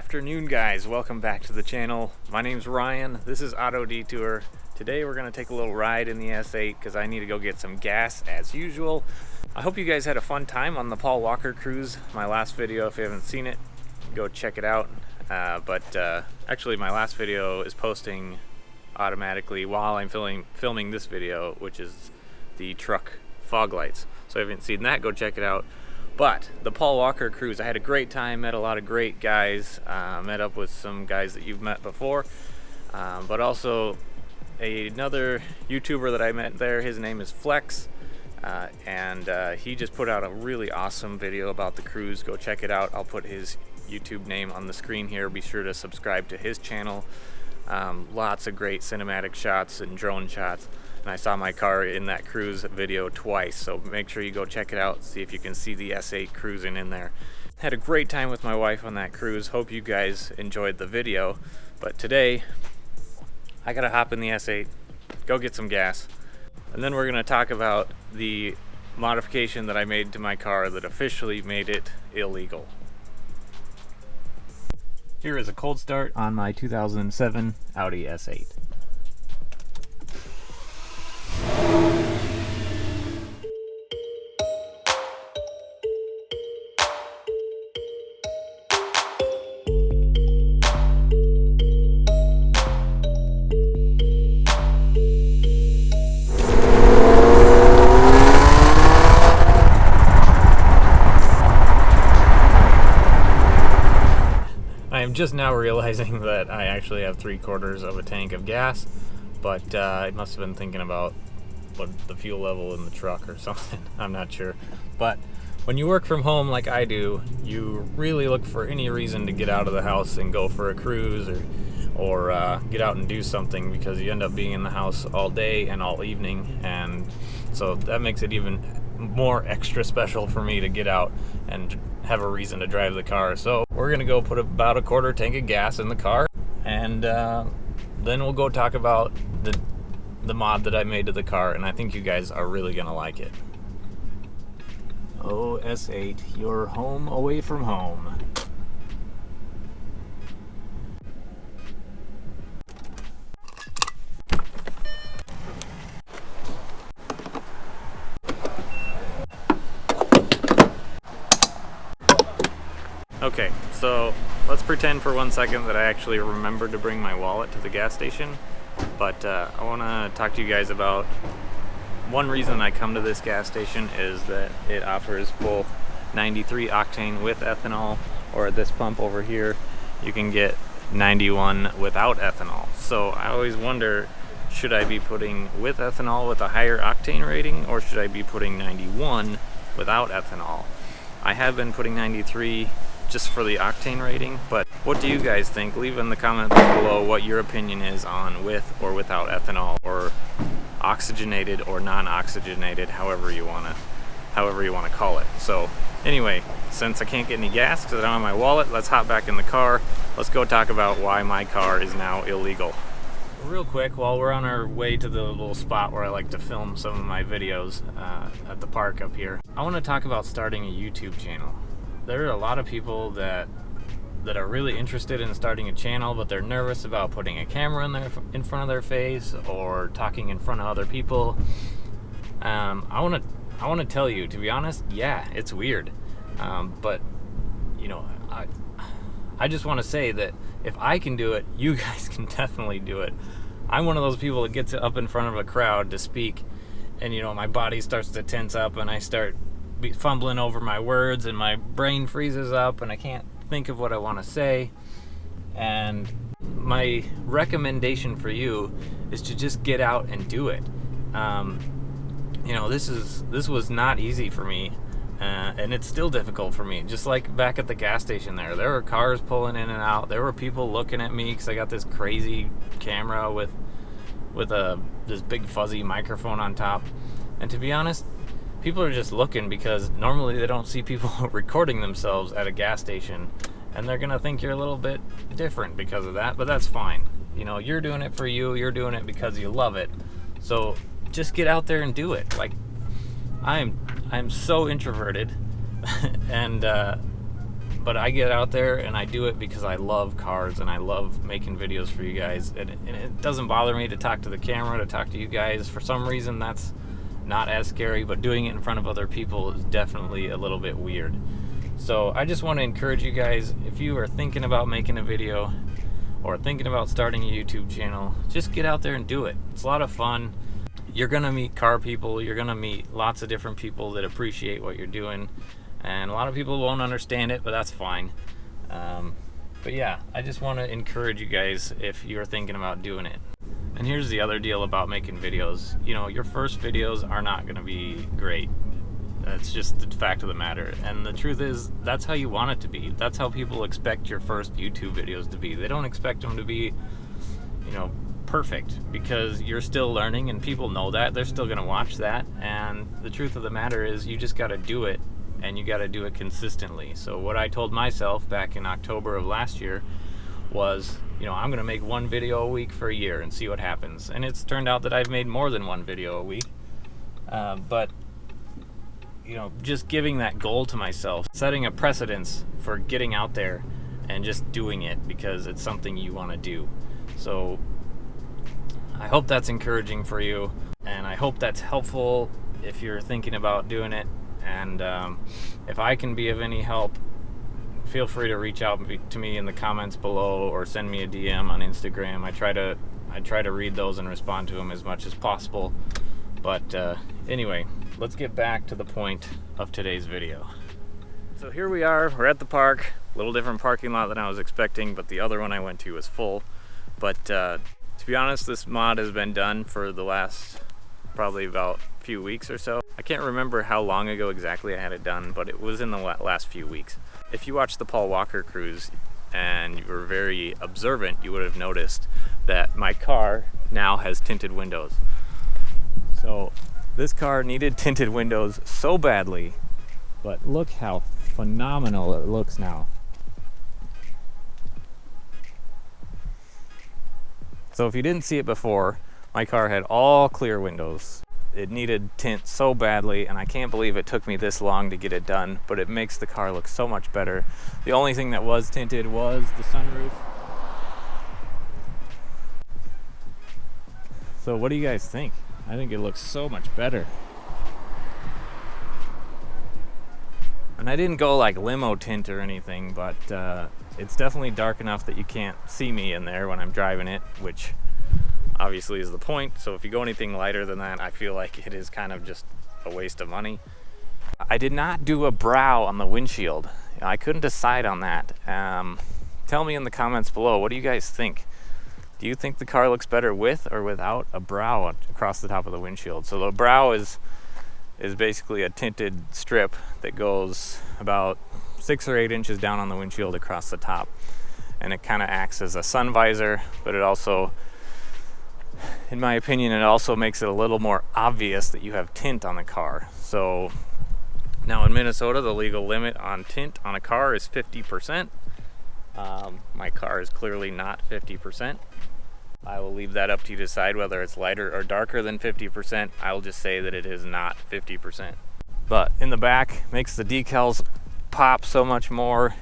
afternoon, guys. Welcome back to the channel. My name's Ryan. This is Auto Detour. Today we're going to take a little ride in the S8 because I need to go get some gas as usual. I hope you guys had a fun time on the Paul Walker cruise. My last video, if you haven't seen it, go check it out. Actually my last video is posting automatically while I'm filming this video, which is the truck fog lights. So if you haven't seen that, go check it out. But the Paul Walker cruise, I had a great time, met a lot of great guys, met up with some guys that you've met before, but also another YouTuber that I met there. His name is Flex, and he just put out a really awesome video about the cruise. Go check it out. I'll put his YouTube name on the screen here. Be sure to subscribe to his channel. Lots of great cinematic shots and drone shots. And I saw my car in that cruise video twice, so make sure you go check it out, see if you can see the S8 cruising in there. Had a great time with my wife on that cruise. Hope you guys enjoyed the video. But today, I gotta hop in the S8, go get some gas, and then we're gonna talk about the modification that I made to my car that officially made it illegal. Here is a cold start on my 2007 Audi S8. I am just now realizing that I actually have 3/4 of a tank of gas, but I must have been thinking about what the fuel level in the truck or something. I'm not sure. But when you work from home like I do, you really look for any reason to get out of the house and go for a cruise or get out and do something, because you end up being in the house all day and all evening, and so that makes it even more extra special for me to get out and have a reason to drive the car. So we're gonna go put about a 1/4 tank of gas in the car, and then we'll go talk about the mod that I made to the car, and I think you guys are really gonna like it. Oh, S8, you're home away from home. Okay, so let's pretend for 1 second that I actually remembered to bring my wallet to the gas station. But I want to talk to you guys about one reason I come to this gas station is that it offers both 93 octane with ethanol, or at this pump over here you can get 91 without ethanol. So I always wonder, should I be putting with ethanol with a higher octane rating, or should I be putting 91 without ethanol? I have been putting 93 just for the octane rating, but what do you guys think? Leave in the comments below what your opinion is on with or without ethanol, or oxygenated or non-oxygenated, however you want to call it. So anyway, since I can't get any gas because I don't have my wallet, let's hop back in the car. Let's go talk about why my car is now illegal. Real quick, while we're on our way to the little spot where I like to film some of my videos at the park up here, I want to talk about starting a YouTube channel. There are a lot of people that are really interested in starting a channel, but they're nervous about putting a camera in front of their face or talking in front of other people. I want to tell you, to be honest, yeah, it's weird, but you know, I just want to say that if I can do it, you guys can definitely do it. I'm one of those people that gets up in front of a crowd to speak, and you know, my body starts to tense up and I start fumbling over my words and my brain freezes up and I can't think of what I want to say. And my recommendation for you is to just get out and do it. You know, this was not easy for me, and it's still difficult for me. Just like back at the gas station there were cars pulling in and out. There were people looking at me because I got this crazy camera with this big fuzzy microphone on top. And to be honest, people are just looking because normally they don't see people recording themselves at a gas station, and they're gonna think you're a little bit different because of that, but that's fine. You know, you're doing it for you, you're doing it because you love it. So just get out there and do it. Like, I'm so introverted and but I get out there and I do it because I love cars and I love making videos for you guys. And it doesn't bother me to talk to the camera, to talk to you guys. For some reason, that's not as scary, but doing it in front of other people is definitely a little bit weird. So I just want to encourage you guys, if you are thinking about making a video or thinking about starting a YouTube channel, just get out there and do it. It's a lot of fun. You're gonna meet car people, you're gonna meet lots of different people that appreciate what you're doing, and a lot of people won't understand it, but that's fine. But yeah, I just want to encourage you guys if you're thinking about doing it. And here's the other deal about making videos. You know, your first videos are not gonna be great. That's just the fact of the matter. And the truth is, that's how you want it to be. That's how people expect your first YouTube videos to be. They don't expect them to be, you know, perfect, because you're still learning and people know that. They're still gonna watch that. And the truth of the matter is, you just gotta do it, and you gotta do it consistently. So what I told myself back in October of last year was, you know, I'm gonna make one video a week for a year and see what happens. And it's turned out that I've made more than one video a week. But you know, just giving that goal to myself, setting a precedence for getting out there and just doing it because it's something you want to do. So I hope that's encouraging for you, and I hope that's helpful if you're thinking about doing it. And if I can be of any help, feel free to reach out to me in the comments below or send me a DM on Instagram. I try to read those and respond to them as much as possible. But anyway, let's get back to the point of today's video. So here we are, we're at the park. A little different parking lot than I was expecting, but the other one I went to was full. But to be honest, this mod has been done for the last probably about a few weeks or so. I can't remember how long ago exactly I had it done, but it was in the last few weeks. If you watched the Paul Walker cruise and you were very observant, you would have noticed that my car now has tinted windows. So this car needed tinted windows so badly, but look how phenomenal it looks now. So if you didn't see it before, my car had all clear windows. It needed tint so badly, and I can't believe it took me this long to get it done, but it makes the car look so much better. The only thing that was tinted was the sunroof. So what do you guys think? I think it looks so much better. And I didn't go like limo tint or anything, but it's definitely dark enough that you can't see me in there when I'm driving it, which obviously is the point. So if you go anything lighter than that, I feel like it is kind of just a waste of money. I did not do a brow on the windshield. I couldn't decide on that. Tell me in the comments below, what do you guys think? Do you think the car looks better with or without a brow across the top of the windshield? So the brow is basically a tinted strip that goes about 6 or 8 inches down on the windshield across the top. And it kind of acts as a sun visor, but it also, in my opinion, it also makes it a little more obvious that you have tint on the car. So now in Minnesota, the legal limit on tint on a car is 50%. My car is clearly not 50%. I will leave that up to you to decide whether it's lighter or darker than 50%. I'll just say that it is not 50%. But in the back, makes the decals pop so much more.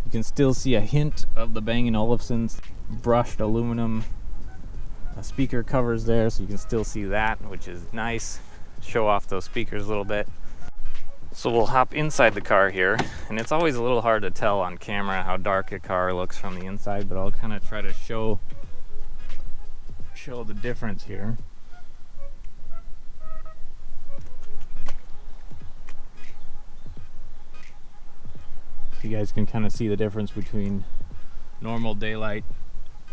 You can still see a hint of the Bang & Olufsen's brushed aluminum speaker covers there, so you can still see that, which is nice. Show off those speakers a little bit. So we'll hop inside the car here, and it's always a little hard to tell on camera how dark a car looks from the inside, but I'll kind of try to show the difference here. So you guys can kind of see the difference between normal daylight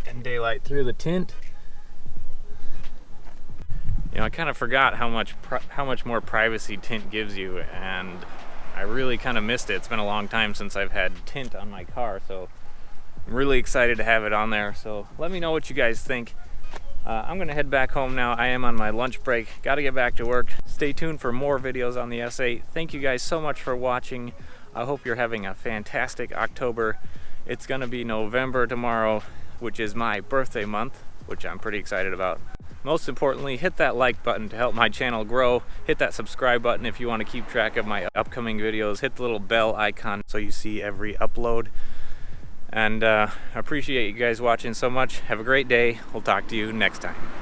and daylight through the tint. You know, I kind of forgot how much more privacy tint gives you, and I really kind of missed it. It's been a long time since I've had tint on my car, so I'm really excited to have it on there. So let me know what you guys think. I'm gonna head back home now. I am on my lunch break. Got to get back to work. Stay tuned for more videos on the S8. Thank you guys so much for watching. I hope you're having a fantastic October. It's gonna be November tomorrow, which is my birthday month, which I'm pretty excited about. most importantly, hit that like button to help my channel grow. Hit that subscribe button if you want to keep track of my upcoming videos. Hit the little bell icon so you see every upload. And I appreciate you guys watching so much. Have a great day. We'll talk to you next time.